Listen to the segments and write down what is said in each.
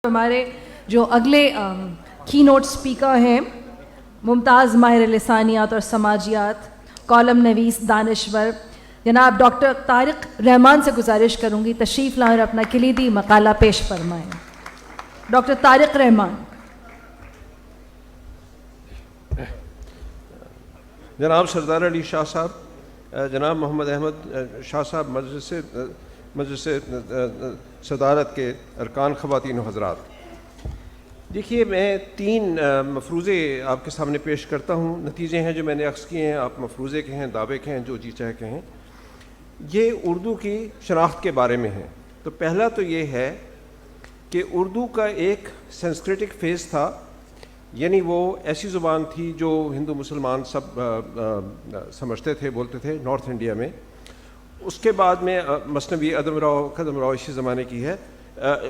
ہمارے جو اگلے کی نوٹ اسپیکر ہیں ممتاز ماہر لسانیات اور سماجیات، کالم نویس، دانشور جناب ڈاکٹر طارق رحمان سے گزارش کروں گی تشریف لائیں اور اپنا کلیدی مقالہ پیش فرمائیں۔ ڈاکٹر طارق رحمان۔ جناب سردار علی شاہ صاحب، جناب محمد احمد شاہ صاحب، مجلس صدارت کے ارکان، خواتین و حضرات، دیکھیے میں 3 مفروضے آپ کے سامنے پیش کرتا ہوں۔ نتیجے ہیں جو میں نے عکس کیے ہیں، آپ مفروضے کہیں، دعوے کہیں، جو جی چاہے کہیں۔ یہ اردو کی شناخت کے بارے میں ہے۔ تو پہلا تو یہ ہے کہ اردو کا ایک سنسکرٹک فیز تھا، یعنی وہ ایسی زبان تھی جو ہندو مسلمان سب سمجھتے تھے، بولتے تھے نارتھ انڈیا میں۔ اس کے بعد میں مثنوی قدم راؤ اسی زمانے کی ہے۔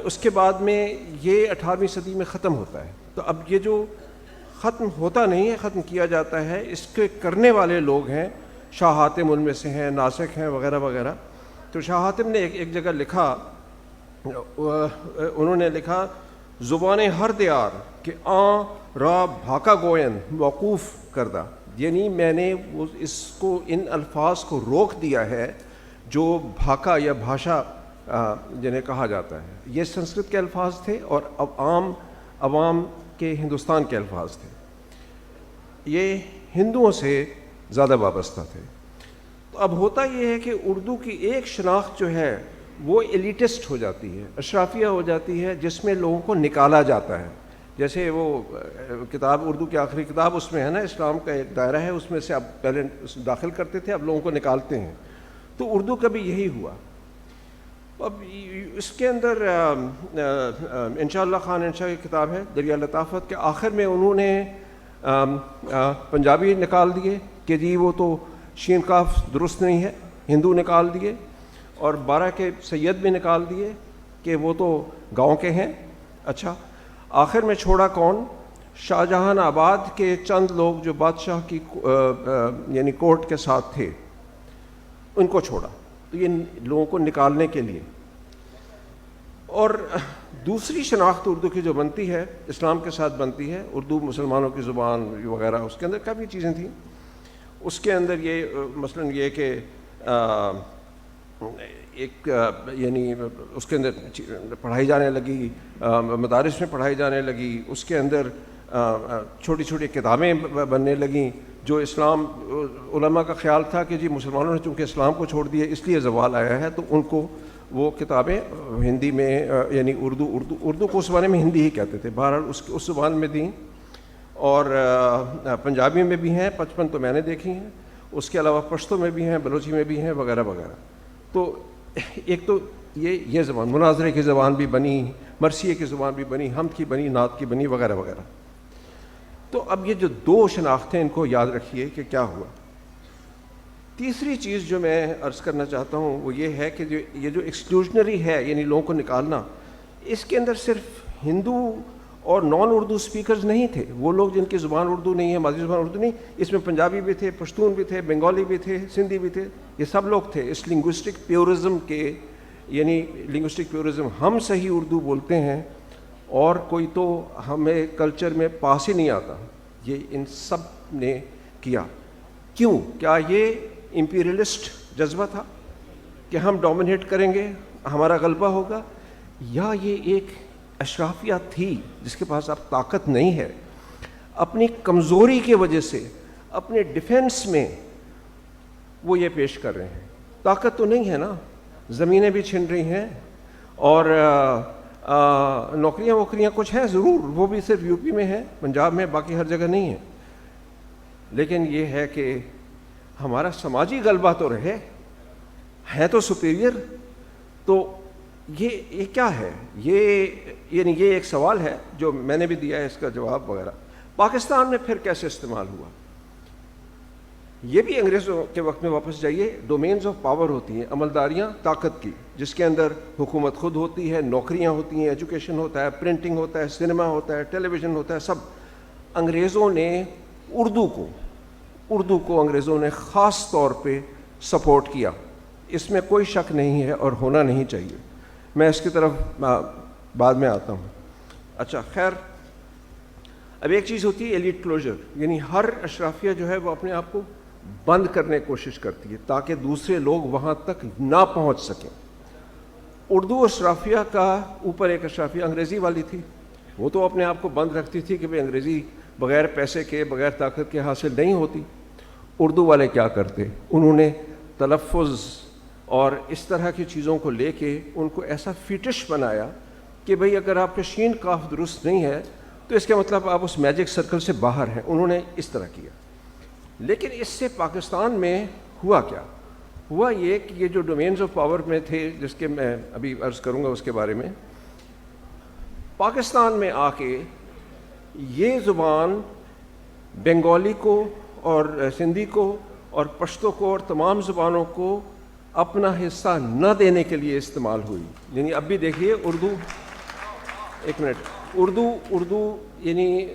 اس کے بعد میں یہ 18ویں صدی میں ختم ہوتا ہے۔ تو اب یہ جو ختم ہوتا نہیں ہے، ختم کیا جاتا ہے، اس کے کرنے والے لوگ ہیں، شاہ حاتم ان میں سے ہیں، ناسک ہیں، وغیرہ وغیرہ۔ تو شاہ حاتم نے ایک جگہ لکھا، انہوں نے لکھا زبان ہر دیار کہ آن را بھاکا گوین موقوف کردہ، یعنی میں نے اس کو، ان الفاظ کو روک دیا ہے جو بھاکا یا بھاشا جنہیں کہا جاتا ہے۔ یہ سنسکرت کے الفاظ تھے اور عوام کے ہندوستان کے الفاظ تھے، یہ ہندوؤں سے زیادہ وابستہ تھے۔ تو اب ہوتا یہ ہے کہ اردو کی ایک شناخت جو ہے وہ ایلیٹسٹ ہو جاتی ہے، اشرافیہ ہو جاتی ہے، جس میں لوگوں کو نکالا جاتا ہے۔ جیسے وہ کتاب، اردو کی آخری کتاب، اس میں ہے نا، اسلام کا ایک دائرہ ہے، اس میں سے اب پہلے داخل کرتے تھے، اب لوگوں کو نکالتے ہیں۔ تو اردو کا بھی یہی ہوا۔ اب اس کے اندر انشاءاللہ خان انشاء کی کتاب ہے دریا لطافت کے آخر میں انہوں نے پنجابی نکال دیے کہ جی وہ تو شین کاف درست نہیں ہے، ہندو نکال دیے، اور 12 کے سید بھی نکال دیے کہ وہ تو گاؤں کے ہیں۔ اچھا، آخر میں چھوڑا کون؟ شاہ جہان آباد کے چند لوگ جو بادشاہ کی یعنی کورٹ کے ساتھ تھے، ان کو چھوڑا، تو یہ لوگوں کو نکالنے کے لیے۔ اور دوسری شناخت اردو کی جو بنتی ہے، اسلام کے ساتھ بنتی ہے، اردو مسلمانوں کی زبان وغیرہ، اس کے اندر کافی چیزیں تھیں۔ اس کے اندر یہ مثلاً یہ کہ ایک یعنی اس کے اندر پڑھائی جانے لگی، مدارس میں پڑھائی جانے لگی، اس کے اندر چھوٹی چھوٹی کتابیں بننے لگیں جو اسلام، علماء کا خیال تھا کہ جی مسلمانوں نے چونکہ اسلام کو چھوڑ دیا اس لیے زوال آیا ہے، تو ان کو وہ کتابیں ہندی میں یعنی اردو کو اس زمانے میں ہندی ہی کہتے تھے، بہرحال اس زبان میں دیں، اور پنجابی میں بھی ہیں 55 تو میں نے دیکھی ہیں، اس کے علاوہ پشتو میں بھی ہیں، بلوچی میں بھی ہیں، وغیرہ وغیرہ۔ تو ایک تو یہ زبان، مناظرے کی زبان بھی بنی، مرثیے کی زبان بھی بنی، حمد کی بنی، نعت کی بنی، وغیرہ وغیرہ۔ تو اب یہ جو 2 شناختیں، ان کو یاد رکھیے کہ کیا ہوا۔ تیسری چیز جو میں عرض کرنا چاہتا ہوں وہ یہ ہے کہ یہ جو ایکسکلوژنری ہے، یعنی لوگوں کو نکالنا، اس کے اندر صرف ہندو اور نان اردو سپیکرز نہیں تھے، وہ لوگ جن کی زبان اردو نہیں ہے، مادری زبان اردو نہیں، اس میں پنجابی بھی تھے، پشتون بھی تھے، بنگالی بھی تھے، سندھی بھی تھے، یہ سب لوگ تھے اس لنگوسٹک پیورزم کے، یعنی لنگوسٹک پیورزم، ہم صحیح اردو بولتے ہیں اور کوئی تو ہمیں کلچر میں پاس ہی نہیں آتا، یہ ان سب نے کیا۔ کیوں؟ کیا یہ امپیریلسٹ جذبہ تھا کہ ہم ڈومینیٹ کریں گے، ہمارا غلبہ ہوگا، یا یہ ایک اشرافیہ تھی جس کے پاس اب طاقت نہیں ہے، اپنی کمزوری کی وجہ سے اپنے ڈیفنس میں وہ یہ پیش کر رہے ہیں؟ طاقت تو نہیں ہے نا، زمینیں بھی چھن رہی ہیں، اور نوکریاں ووکریاں کچھ ہیں ضرور، وہ بھی صرف یو پی میں ہیں، پنجاب میں، باقی ہر جگہ نہیں ہے، لیکن یہ ہے کہ ہمارا سماجی غلبہ تو رہے، ہے تو سپیریئر۔ تو یہ کیا ہے؟ یعنی یہ ایک سوال ہے جو میں نے بھی دیا ہے، اس کا جواب وغیرہ۔ پاکستان میں پھر کیسے استعمال ہوا؟ یہ بھی انگریزوں کے وقت میں واپس جائیے، ڈومینز آف پاور ہوتی ہیں، عملداریاں طاقت کی، جس کے اندر حکومت خود ہوتی ہے، نوکریاں ہوتی ہیں، ایجوکیشن ہوتا ہے، پرنٹنگ ہوتا ہے، سنیما ہوتا ہے، ٹیلی ویژن ہوتا ہے، سب۔ انگریزوں نے اردو کو انگریزوں نے خاص طور پہ سپورٹ کیا، اس میں کوئی شک نہیں ہے اور ہونا نہیں چاہیے۔ میں اس کی طرف بعد میں آتا ہوں۔ اچھا خیر، اب ایک چیز ہوتی ہے ایلیٹ کلوجر، یعنی ہر اشرافیہ جو ہے وہ اپنے آپ کو بند کرنے کی کوشش کرتی ہے تاکہ دوسرے لوگ وہاں تک نہ پہنچ سکیں. اردو اشرافیہ کا اوپر ایک اشرافیہ انگریزی والی تھی، وہ تو اپنے آپ کو بند رکھتی تھی کہ بھئی انگریزی بغیر پیسے کے بغیر طاقت کے حاصل نہیں ہوتی. اردو والے کیا کرتے، انہوں نے تلفظ اور اس طرح کی چیزوں کو لے کے ان کو ایسا فیٹش بنایا کہ بھئی اگر آپ کا شین کاف درست نہیں ہے تو اس کا مطلب آپ اس میجک سرکل سے باہر ہیں. انہوں نے اس طرح کیا. لیکن اس سے پاکستان میں ہوا کیا؟ ہوا یہ کہ یہ جو ڈومینز آف پاور میں تھے، جس کے میں ابھی عرض کروں گا اس کے بارے میں، پاکستان میں آ کے یہ زبان بنگالی کو اور سندھی کو اور پشتو کو اور تمام زبانوں کو اپنا حصہ نہ دینے کے لیے استعمال ہوئی. یعنی اب بھی دیکھیے اردو، ایک منٹ، اردو یعنی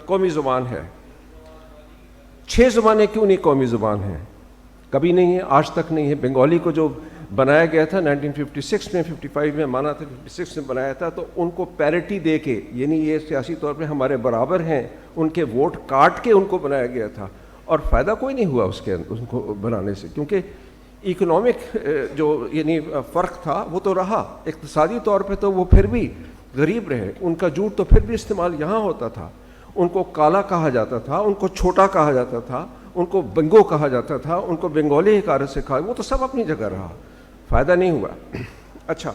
قومی زبان ہے. 6 زبانیں کیوں نہیں قومی زبان ہیں؟ کبھی نہیں ہے، آج تک نہیں ہے. بنگالی کو جو بنایا گیا تھا 1956 میں، 55 میں مانا تھا، 56 میں بنایا تھا، تو ان کو پیرٹی دے کے، یعنی یہ سیاسی طور پہ ہمارے برابر ہیں، ان کے ووٹ کاٹ کے ان کو بنایا گیا تھا. اور فائدہ کوئی نہیں ہوا اس کے ان کو بنانے سے، کیونکہ اکنامک جو یعنی فرق تھا وہ تو رہا، اقتصادی طور پہ تو وہ پھر بھی غریب رہے. ان کا جھوٹ تو پھر بھی استعمال یہاں ہوتا تھا. ان کو کالا کہا جاتا تھا، ان کو چھوٹا کہا جاتا تھا، ان کو بنگو کہا جاتا تھا، ان کو بنگالی حکارت سے کہا، وہ تو سب اپنی جگہ رہا، فائدہ نہیں ہوا. اچھا،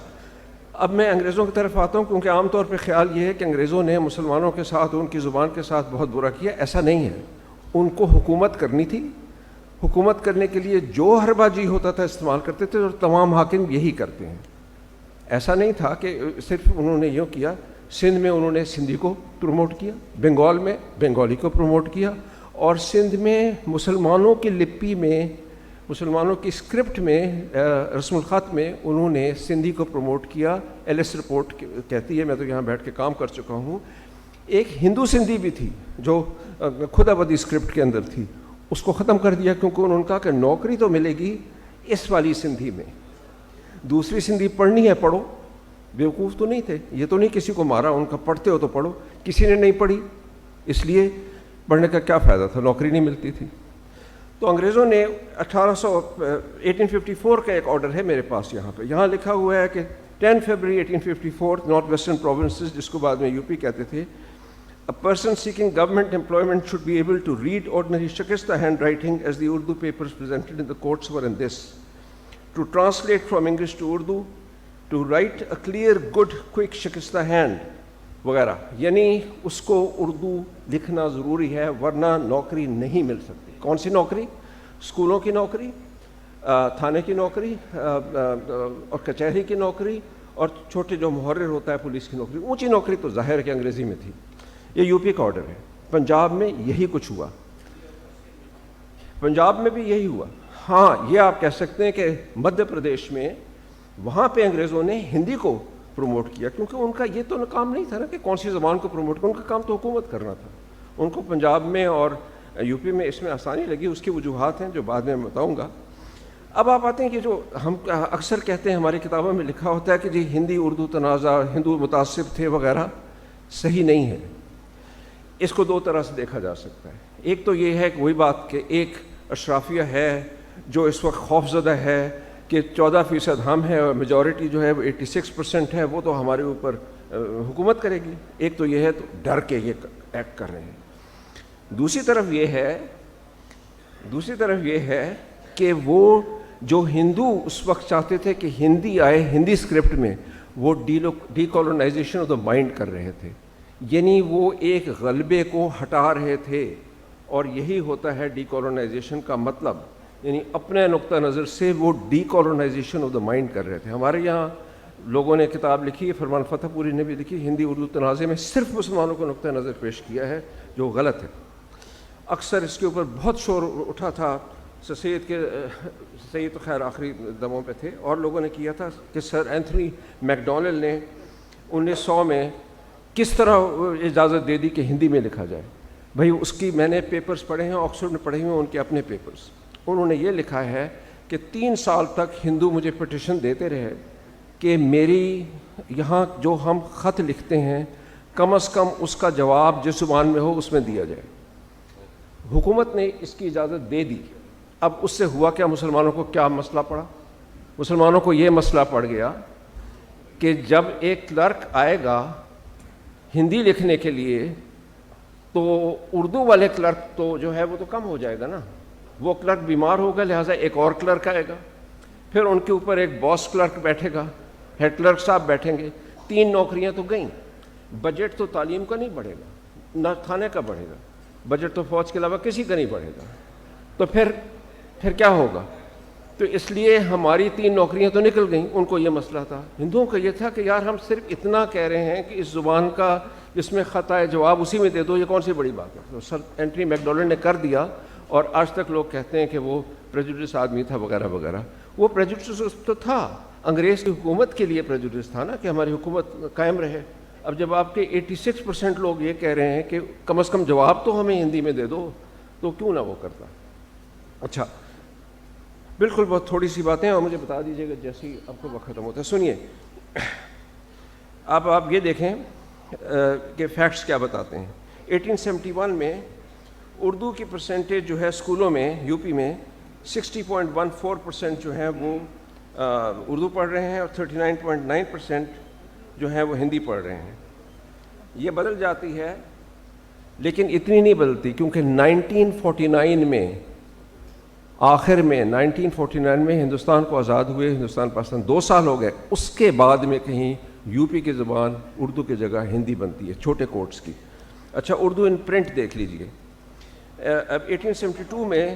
اب میں انگریزوں کی طرف آتا ہوں، کیونکہ عام طور پہ خیال یہ ہے کہ انگریزوں نے مسلمانوں کے ساتھ، ان کی زبان کے ساتھ بہت برا کیا. ایسا نہیں ہے. ان کو حکومت کرنی تھی، حکومت کرنے کے لیے جو حربہ جی ہوتا تھا استعمال کرتے تھے، اور تمام حاکم یہی کرتے ہیں. ایسا نہیں تھا کہ صرف انہوں نے یوں کیا. سندھ میں انہوں نے سندھی کو پروموٹ کیا، بنگال میں بنگالی کو پروموٹ کیا، اور سندھ میں مسلمانوں کی لپی میں، مسلمانوں کی اسکرپٹ میں، رسم الخط میں انہوں نے سندھی کو پروموٹ کیا. ایلس رپورٹ کہتی ہے، میں تو یہاں بیٹھ کے کام کر چکا ہوں. ایک ہندو سندھی بھی تھی جو خدا بدی اسکرپٹ کے اندر تھی، اس کو ختم کر دیا، کیونکہ انہوں نے کہا کہ نوکری تو ملے گی اس والی سندھی میں، دوسری سندھی پڑھنی ہے پڑھو. بیوقوف تو نہیں تھے، یہ تو نہیں کسی کو مارا ان کا، پڑھتے ہو تو پڑھو. کسی نے نہیں پڑھی، اس لیے پڑھنے کا کیا فائدہ تھا، نوکری نہیں ملتی تھی. تو انگریزوں نے 1854 کا ایک آرڈر ہے میرے پاس یہاں پہ، یہاں لکھا ہوا ہے کہ 10 فروری 1854 نارتھ ویسٹرن پروونسز، جس کو بعد میں یو پی کہتے تھے، A person seeking government employment should be able to read ordinary Shikista handwriting as the Urdu papers presented in the courts were in this. To translate from English to Urdu, to write a clear, good, quick Shikista hand, وغیرہ. یعنی اس کو اردو لکھنا ضروری ہے، ورنہ نوکری نہیں مل سکتی. کون سی نوکری؟ اسکولوں کی نوکری، تھانے کی نوکری، اور کچہری کی نوکری، اور چھوٹے جو محرر ہوتا ہے پولیس کی نوکری. اونچی نوکری تو ظاہر ہے کہ انگریزی میں تھی. یہ یو پی کا آرڈر ہے. پنجاب میں یہی کچھ ہوا، پنجاب میں بھی یہی ہوا. ہاں، یہ آپ کہہ سکتے ہیں کہ مدھیہ پردیش میں وہاں پہ انگریزوں نے ہندی کو پروموٹ کیا، کیونکہ ان کا یہ تو کام نہیں تھا نا کہ کون سی زبان کو پروموٹ کرنا، ان کا کام تو حکومت کرنا تھا. ان کو پنجاب میں اور یو پی میں اس میں آسانی لگی. اس کی وجوہات ہیں جو بعد میں بتاؤں گا. اب آپ آتے ہیں کہ جو ہم اکثر کہتے ہیں، ہماری کتابوں میں لکھا ہوتا ہے کہ جی ہندی اردو تنازع، ہندو متعصب تھے وغیرہ. صحیح نہیں ہے. اس کو 2 طرح سے دیکھا جا سکتا ہے. ایک تو یہ ہے کہ وہی بات کہ ایک اشرافیہ ہے جو اس وقت خوف زدہ ہے کہ 14% ہم ہیں اور میجورٹی جو ہے وہ 86% ہے، وہ تو ہمارے اوپر حکومت کرے گی. ایک تو یہ ہے، تو ڈر کے یہ ایکٹ کر رہے ہیں. دوسری طرف یہ ہے کہ وہ جو ہندو اس وقت چاہتے تھے کہ ہندی آئے ہندی اسکرپٹ میں، وہ decolonisation of the mind کر رہے تھے. یعنی وہ ایک غلبے کو ہٹا رہے تھے، اور یہی ہوتا ہے ڈی کالونائزیشن کا مطلب. یعنی اپنے نقطہ نظر سے وہ decolonisation of the mind کر رہے تھے. ہمارے یہاں لوگوں نے کتاب لکھی ہے، فرمان فتح پوری نے بھی لکھی، ہندی اردو تنازع میں صرف مسلمانوں کو نقطہ نظر پیش کیا ہے، جو غلط ہے. اکثر اس کے اوپر بہت شور اٹھا تھا. سید خیر آخری دموں پہ تھے، اور لوگوں نے کیا تھا کہ سر اینتھنی میکڈونلڈ نے 1900 میں کس طرح اجازت دے دی کہ ہندی میں لکھا جائے. بھائی اس کی میں نے پیپرز پڑھے ہیں، آکسفورڈ میں پڑھے ہوئے ان کے اپنے پیپرز. انہوں نے یہ لکھا ہے کہ 3 سال تک ہندو مجھے پٹیشن دیتے رہے کہ میری یہاں جو ہم خط لکھتے ہیں کم از کم اس کا جواب جس زبان میں ہو اس میں دیا جائے. حکومت نے اس کی اجازت دے دی. اب اس سے ہوا کیا؟ مسلمانوں کو کیا مسئلہ پڑا؟ مسلمانوں کو یہ مسئلہ پڑ گیا کہ جب ایک کلرک آئے گا ہندی لکھنے کے لیے تو اردو والے کلرک تو جو ہے وہ تو کم ہو جائے گا نا. وہ کلرک بیمار ہوگا, لہٰذا ایک اور کلرک آئے گا, پھر ان کے اوپر ایک باس کلرک بیٹھے گا, ہیڈ کلرک صاحب بیٹھیں گے. 3 نوکریاں تو گئیں. بجٹ تو تعلیم کا نہیں بڑھے گا, نہ تھانے کا بڑھے گا, بجٹ تو فوج کے علاوہ کسی کا نہیں بڑھے گا. تو پھر کیا ہوگا؟ تو اس لیے ہماری 3 نوکریاں تو نکل گئیں. ان کو یہ مسئلہ تھا. ہندوؤں کا یہ تھا کہ یار ہم صرف اتنا کہہ رہے ہیں کہ اس زبان کا جس میں خطا ہے جواب اسی میں دے دو, یہ کون سی بڑی بات ہے. تو سر اینٹونی میک ڈونلڈ نے کر دیا, اور آج تک لوگ کہتے ہیں کہ وہ پریجوڈس آدمی تھا وغیرہ وغیرہ. وہ پریجوڈس تو تھا, انگریز کی حکومت کے لیے پریجوڈس تھا نا کہ ہماری حکومت قائم رہے. اب جب آپ کے 86% لوگ یہ کہہ رہے ہیں کہ کم از کم جواب تو ہمیں ہندی میں دے دو, تو کیوں نہ وہ کرتا. اچھا بالکل بہت تھوڑی سی باتیں, اور مجھے بتا دیجیے گا جیسے ہی آپ کو وقت ختم ہوتا ہے. سنیے, آپ یہ دیکھیں کہ فیکٹس کیا بتاتے ہیں. 1871 میں اردو کی پرسنٹیج جو ہے اسکولوں میں یو پی میں 60.14% جو ہیں وہ اردو پڑھ رہے ہیں, اور 39.9% جو ہیں وہ ہندی پڑھ رہے ہیں. یہ بدل جاتی ہے لیکن اتنی نہیں بدلتی, کیونکہ 1949 میں آخر میں 1949 میں ہندوستان کو آزاد ہوئے, ہندوستان پاکستان 2 سال ہو گئے, اس کے بعد میں کہیں یو پی کی زبان اردو کی جگہ ہندی بنتی ہے چھوٹے کورٹس کی. اچھا اردو ان پرنٹ دیکھ لیجئے. اب 1872 میں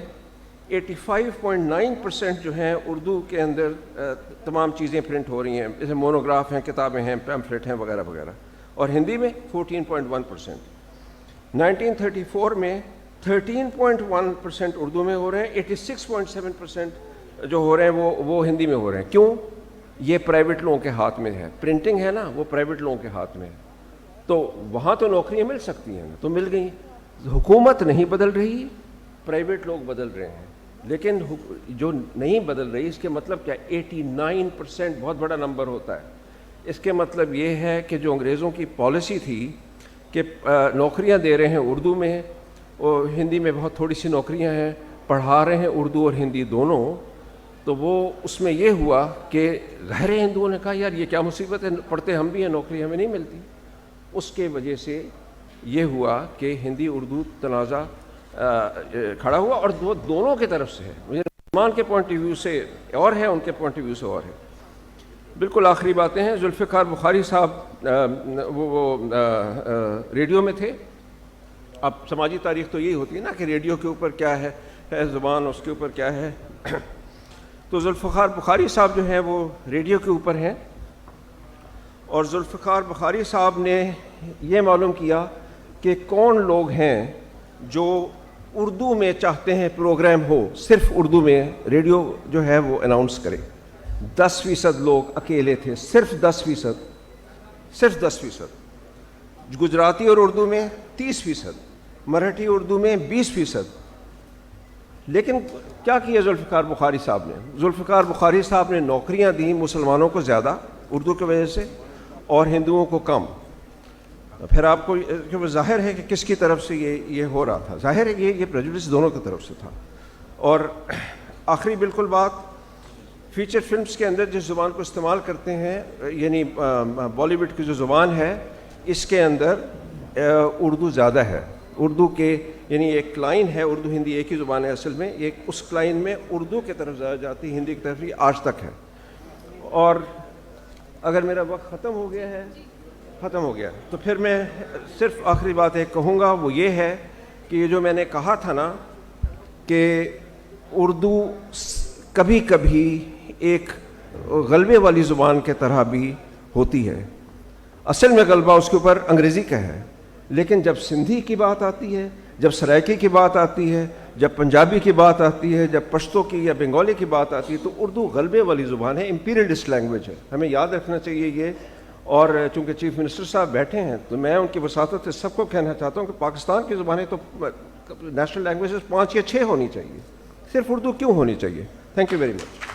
85.9% جو ہیں اردو کے اندر تمام چیزیں پرنٹ ہو رہی ہیں, جیسے مونوگراف ہیں, کتابیں ہیں, پیمفلٹ ہیں وغیرہ وغیرہ, اور ہندی میں 14.1%. 1934 میں 13.1% اردو میں ہو رہے ہیں, 86.7% جو ہو رہے ہیں وہ ہندی میں ہو رہے ہیں. کیوں؟ یہ پرائیویٹ لوگوں کے ہاتھ میں ہے. پرنٹنگ ہے نا, وہ پرائیویٹ لوگوں کے ہاتھ میں ہے. تو وہاں تو نوکریاں مل سکتی ہیں, تو مل گئیں. حکومت نہیں بدل رہی, پرائیویٹ لوگ بدل رہے ہیں. لیکن جو نہیں بدل رہی, اس کے مطلب کیا؟ 89% بہت بڑا نمبر ہوتا ہے. اس کے مطلب یہ ہے کہ جو انگریزوں کی پالیسی تھی کہ نوکریاں دے رہے ہیں اردو میں, اور ہندی میں بہت تھوڑی سی نوکریاں ہیں, پڑھا رہے ہیں اردو اور ہندی دونوں, تو وہ اس میں یہ ہوا کہ غیر ہندوؤں نے کہا یار یہ کیا مصیبت ہے, پڑھتے ہم بھی ہیں, نوکری ہمیں نہیں ملتی. اس کے وجہ سے یہ ہوا کہ ہندی اردو تنازع کھڑا ہوا, اور دونوں کی طرف سے ہے. مسلمان کے پوائنٹ آف ویو سے اور ہے, ان کے پوائنٹ آف ویو سے اور ہے. بالکل آخری باتیں ہیں. ذوالفقار بخاری صاحب وہ ریڈیو میں تھے. اب سماجی تاریخ تو یہی ہوتی ہے نا کہ ریڈیو کے اوپر کیا ہے زبان, اس کے اوپر کیا ہے. تو ذوالفقار بخاری صاحب جو ہیں وہ ریڈیو کے اوپر ہیں, اور ذوالفقار بخاری صاحب نے یہ معلوم کیا کہ کون لوگ ہیں جو اردو میں چاہتے ہیں پروگرام ہو, صرف اردو میں ریڈیو جو ہے وہ اناؤنس کرے. 10% لوگ اکیلے تھے, صرف 10%. گجراتی اور اردو میں 30%, مراٹھی اردو میں 20%. لیکن کیا کیا ذوالفقار بخاری صاحب نے؟ ذوالفقار بخاری صاحب نے نوکریاں دیں مسلمانوں کو زیادہ اردو کی وجہ سے, اور ہندوؤں کو کم. پھر آپ کو کہ ظاہر ہے کہ کس کی طرف سے یہ ہو رہا تھا. ظاہر ہے یہ پریجوڈس دونوں کی طرف سے تھا. اور آخری بالکل بات, فیچر فلمز کے اندر جس زبان کو استعمال کرتے ہیں, یعنی بالی ووڈ کی جو زبان ہے, اس کے اندر اردو زیادہ ہے. اردو کے یعنی ایک لائن ہے, اردو ہندی ایک ہی زبان ہے اصل میں, اس لائن میں اردو کی طرف زیادہ جاتی, ہندی کی طرف یہ آج تک ہے. اور اگر میرا وقت ختم ہو گیا تو پھر میں صرف آخری بات ایک کہوں گا, وہ یہ ہے کہ یہ جو میں نے کہا تھا نا کہ اردو کبھی کبھی ایک غلبے والی زبان کے طرح بھی ہوتی ہے. اصل میں غلبہ اس کے اوپر انگریزی کا ہے, لیکن جب سندھی کی بات آتی ہے, جب سرائکی کی بات آتی ہے, جب پنجابی کی بات آتی ہے, جب پشتو کی یا بنگالی کی بات آتی ہے, تو اردو غلبے والی زبان ہے, امپیریلسٹ لینگویج ہے. ہمیں یاد رکھنا چاہیے یہ. اور چونکہ چیف منسٹر صاحب بیٹھے ہیں تو میں ان کی وساطت سے سب کو کہنا چاہتا ہوں کہ پاکستان کی زبانیں تو نیشنل لینگویجز 5 یا 6 ہونی چاہیے, صرف اردو کیوں ہونی چاہیے. Thank you very much.